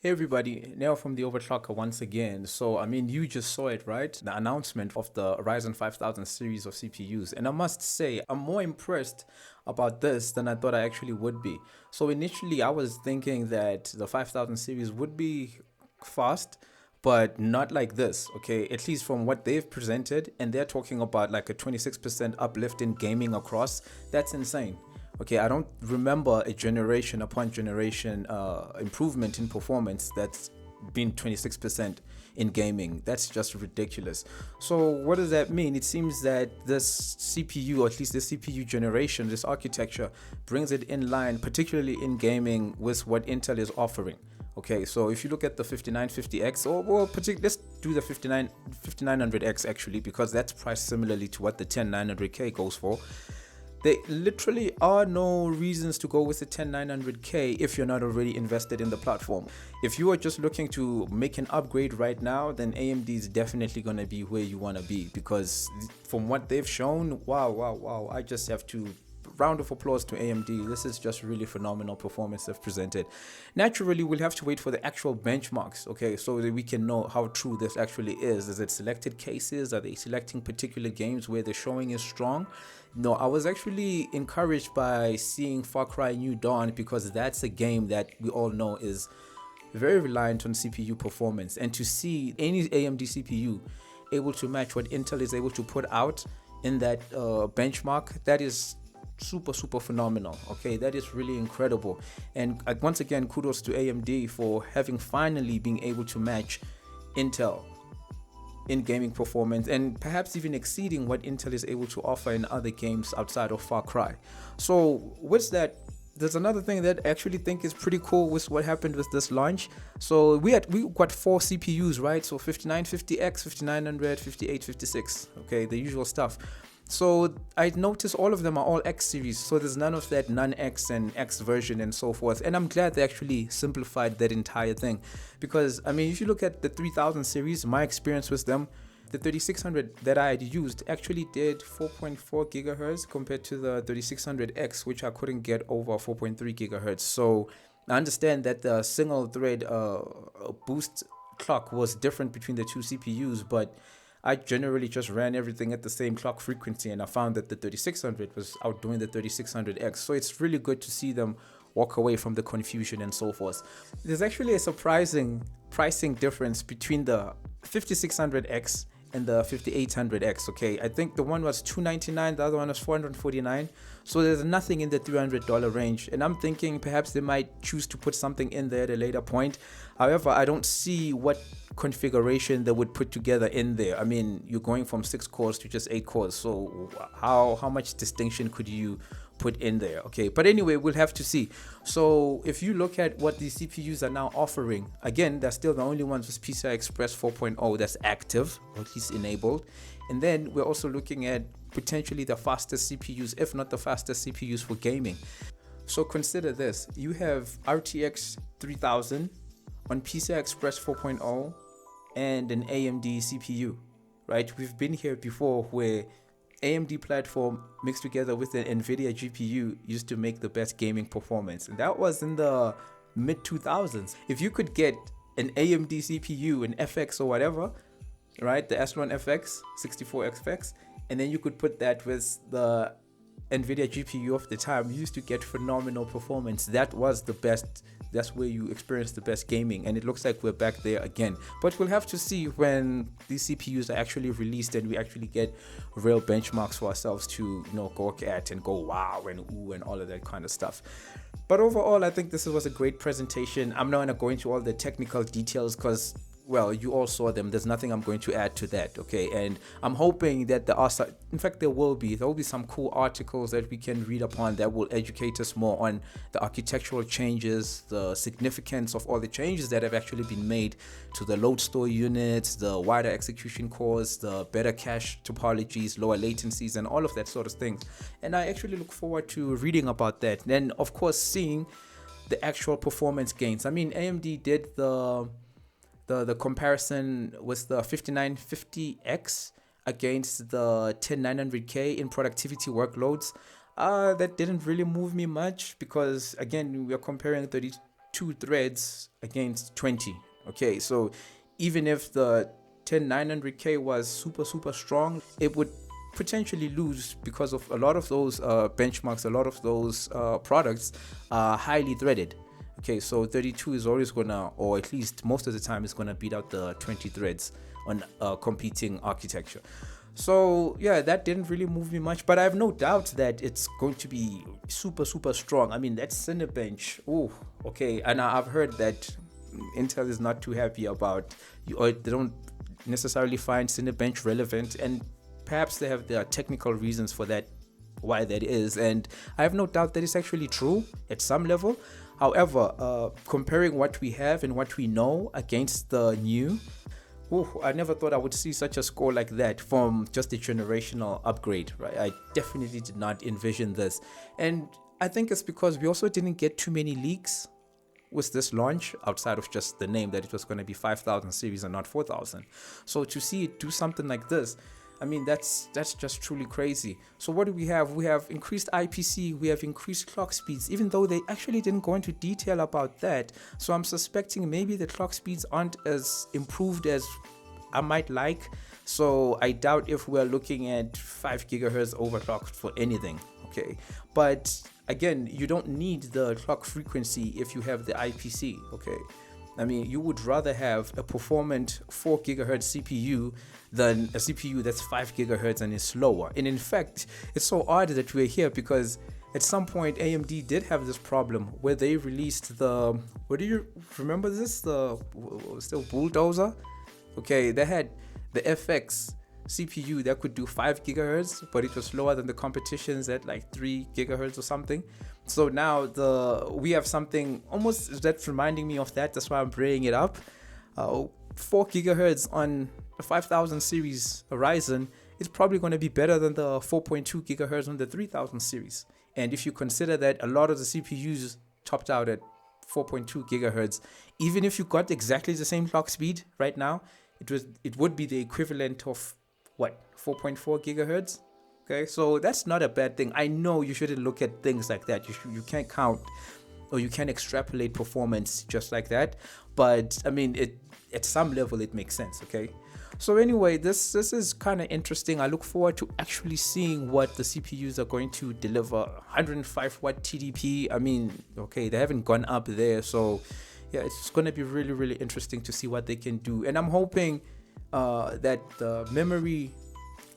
Hey everybody, Neo from the Overclocker once again. So, you just saw it, right? The announcement of the Ryzen 5000 series of CPUs. And I must say, I'm more impressed about this than I thought I actually would be. So, initially, I was thinking that the 5000 series would be fast, but not like this, okay? At least from what they've presented, and they're talking about like a 26% uplift in gaming across. That's insane. Okay, I don't remember a generation upon generation improvement in performance that's been 26% in gaming. That's just ridiculous. So what does that mean? It seems that this CPU, or at least this CPU generation, this architecture, brings it in line, particularly in gaming, with what Intel is offering. Okay, so if you look at the 5950X, or well, let's do the 5900X actually, because that's priced similarly to what the 10900K goes for. There literally are no reasons to go with the 10900K if you're not already invested in the platform. If you are just looking to make an upgrade right now, then AMD is definitely going to be where you want to be, because from what they've shown, wow, I just have to round of applause to AMD. This is just really phenomenal performance they've presented. Naturally, we'll have to wait for the actual benchmarks, okay, so that we can know how true this actually is. Is it selected cases? Are they selecting particular games where the showing is strong? No, I was actually encouraged by seeing Far Cry New Dawn, because that's a game that we all know is very reliant on CPU performance, and to see any AMD CPU able to match what Intel is able to put out in that benchmark, that is super phenomenal. Okay, that is really incredible. And once again, kudos to AMD for having finally been able to match Intel in gaming performance, and perhaps even exceeding what Intel is able to offer in other games outside of Far Cry. So with that, there's another thing that I actually think is pretty cool with what happened with this launch. So we got 4 CPUs, right? So 5950X, 5900, 5856. Okay, the usual stuff. So I noticed all of them are all X series, so there's none of that non-X and X version and so forth. And I'm glad they actually simplified that entire thing, because if you look at the 3000 series, my experience with them, the 3600 that I had used actually did 4.4 gigahertz compared to the 3600X, which I couldn't get over 4.3 gigahertz. So I understand that the single thread boost clock was different between the two CPUs, but I generally just ran everything at the same clock frequency, and I found that the 3600 was outdoing the 3600X. So it's really good to see them walk away from the confusion and so forth. There's actually a surprising pricing difference between the 5600X and the 5800X. Okay, I think the one was $299, the other one was $449. So there's nothing in the $300 range, and I'm thinking perhaps they might choose to put something in there at a later point. However, I don't see what configuration they would put together in there. You're going from 6 cores to just 8 cores, so how much distinction could you put in there? Okay, but anyway, we'll have to see. So if you look at what these CPUs are now offering, again, they're still the only ones with PCI Express 4.0 that's active, or at least enabled. And then we're also looking at potentially the fastest CPUs, if not the fastest CPUs for gaming. So consider this: you have RTX 3000 on PCI Express 4.0 and an AMD CPU, right? We've been here before, where AMD platform mixed together with an NVIDIA GPU used to make the best gaming performance, and that was in the mid 2000s. If you could get an AMD CPU, an FX or whatever, right, the Athlon FX 64FX, and then you could put that with the NVIDIA GPU of the time, you used to get phenomenal performance. That was the best. That's where you experience the best gaming, and it looks like we're back there again. But we'll have to see when these CPUs are actually released and we actually get real benchmarks for ourselves to go at and go wow and ooh and all of that kind of stuff. But overall, I think this was a great presentation. I'm not going to go into all the technical details, because well, you all saw them. There's nothing I'm going to add to that, okay? And I'm hoping that in fact, there will be some cool articles that we can read upon that will educate us more on the architectural changes, the significance of all the changes that have actually been made to the load store units, the wider execution cores, the better cache topologies, lower latencies, and all of that sort of things. And I actually look forward to reading about that. Then, of course, seeing the actual performance gains. AMD did the comparison with the 5950X against the 10900K in productivity workloads. That didn't really move me much, because again, we are comparing 2 threads against 20. Okay, so even if the 10900K was super strong, it would potentially lose because of a lot of those benchmarks, a lot of those products are highly threaded. Okay, so 32 is always gonna, or at least most of the time, is gonna beat out the 20 threads on competing architecture. So yeah, that didn't really move me much, but I have no doubt that it's going to be super strong. I mean, that Cinebench, oh, okay, and I've heard that Intel is not too happy about, or they don't necessarily find Cinebench relevant, and perhaps they have their technical reasons for that, why that is, and I have no doubt that it's actually true at some level. However, comparing what we have and what we know against the new, I never thought I would see such a score like that from just a generational upgrade, right? I definitely did not envision this, and I think it's because we also didn't get too many leaks with this launch outside of just the name that it was going to be 5000 series and not 4000. So to see it do something like this, I mean, that's just truly crazy. So what do we have? We have increased IPC, we have increased clock speeds, even though they actually didn't go into detail about that. So I'm suspecting maybe the clock speeds aren't as improved as I might like. So I doubt if we're looking at 5 gigahertz overclocked for anything, okay? But again, you don't need the clock frequency if you have the IPC, okay? I mean, you would rather have a performant 4 gigahertz CPU than a CPU that's 5 gigahertz and is slower. And in fact, it's so odd that we're here because at some point AMD did have this problem where they released the, what do you remember this? The still Bulldozer? Okay, they had the FX CPU that could do 5 gigahertz, but it was slower than the competitions at like 3 gigahertz or something. So now we have something almost that's reminding me of that. That's why I'm bringing it up. 4 gigahertz on the 5000 series Ryzen is probably going to be better than the 4.2 gigahertz on the 3000 series. And if you consider that a lot of the CPUs topped out at 4.2 gigahertz, even if you got exactly the same clock speed right now, it would be the equivalent of what, 4.4 gigahertz. Okay, so that's not a bad thing. I know you shouldn't look at things like that. You can't count, or you can't extrapolate performance just like that. But I mean, at some level it makes sense. Okay, so anyway, this is kind of interesting. I look forward to actually seeing what the CPUs are going to deliver. 105 watt TDP. I mean, okay, they haven't gone up there, so yeah, it's going to be really interesting to see what they can do. And I'm hoping that the memory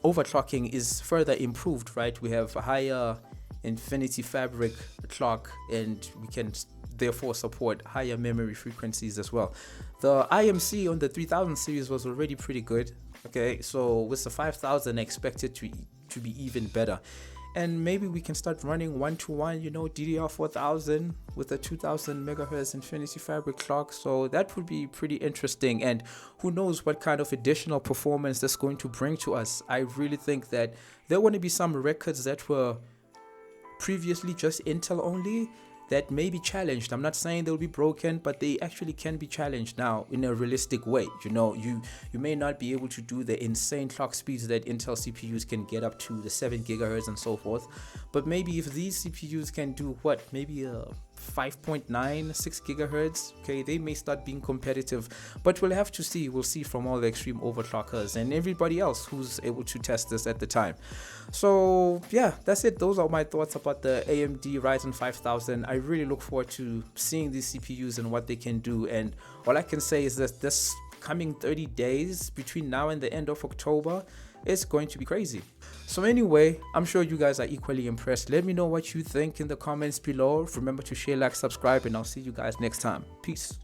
overclocking is further improved, right? We have a higher Infinity Fabric clock, and we can therefore support higher memory frequencies as well. The IMC on the 3000 series was already pretty good. Okay, so with the 5000, I expect it to be even better. And maybe we can start running 1-to-1, DDR4000 with a 2000 megahertz Infinity Fabric clock. So that would be pretty interesting. And who knows what kind of additional performance that's going to bring to us. I really think that there are going to be some records that were previously just Intel only that may be challenged. I'm not saying they'll be broken, but they actually can be challenged now in a realistic way. You may not be able to do the insane clock speeds that Intel CPUs can get up to, the 7 gigahertz and so forth, but maybe if these CPUs can do what, maybe a 5.9, 6 gigahertz, okay, they may start being competitive. But we'll have to see. We'll see from all the extreme overclockers and everybody else who's able to test this at the time. So yeah, that's it. Those are my thoughts about the AMD Ryzen 5000. I really look forward to seeing these CPUs and what they can do, and all I can say is that this coming 30 days between now and the end of October is going to be crazy. So anyway, I'm sure you guys are equally impressed. Let me know what you think in the comments below. Remember to share, like, subscribe, and I'll see you guys next time. Peace.